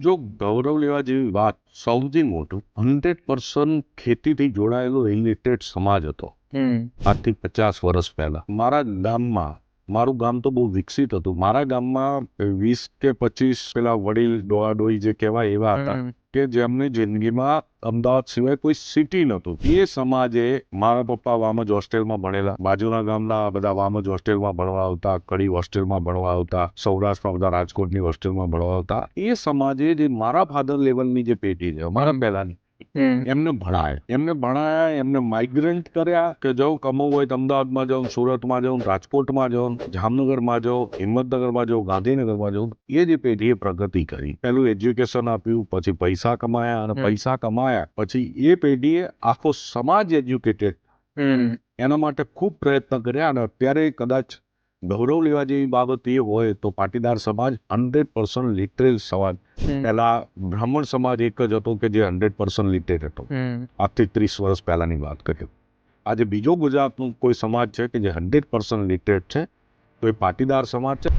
જો ગૌરવ લેવા જેવી વાત, સૌથી મોટું 100% ખેતીથી જોડાયેલો રિલેટેડ સમાજ હતો આજથી 50 વર્ષ પહેલા. મારા ગામમાં, મારું ગામ તો બહુ વિકસિત હતું, મારા ગામમાં 20 કે 25 પેલા વડીલ ડોહા-ડોહી જે કહેવાય એવા હતા કે જેમની જિંદગીમાં અમદાવાદ સિવાય કોઈ સિટી નહોતું. એ સમાજે, મારા પપ્પા વામજ હોસ્ટેલમાં ભણેલા, બાજુના ગામના બધા વામજ હોસ્ટેલમાં ભણવા આવતા, કડી હોસ્ટેલમાં ભણવા આવતા, સૌરાષ્ટ્રમાં બધા રાજકોટની હોસ્ટેલમાં ભણવા આવતા. એ સમાજે જે મારા ફાધર લેવલની જે પેઢી છે, મારા પહેલાની, એમને ભણાયા, એમને માઇગ્રન્ટ કર્યા કે જાઉં કમાવું હોય તો અમદાવાદમાં જાઉં, સુરતમાં જાઉં, રાજકોટમાં જાઉં, જામનગરમાં જાઉં, હિંમતનગરમાં જાઉં, ગાંધીનગરમાં જાઉં. એ જે પેઢીએ પ્રગતિ કરી, પહેલું એજ્યુકેશન આપ્યું, પછી પૈસા કમાયા, અને પૈસા કમાયા પછી એ પેઢીએ આખો સમાજ એજ્યુકેટેડ, એના માટે ખૂબ પ્રયત્ન કર્યા. અને અત્યારે કદાચ ગૌરવ લેવા જેવી બાબત એ હોય તો પાટીદાર સમાજ 100% લિટરેલ સમાજ. પહેલા બ્રાહ્મણ સમાજ એક જ હતો કે જે 100% લિટરેટ હતો, આજથી 30 વર્ષ પહેલાની વાત કરીએ. આજે બીજો ગુજરાતનો કોઈ સમાજ છે કે જે 100% લિટરેટ છે, તો એ પાટીદાર સમાજ છે.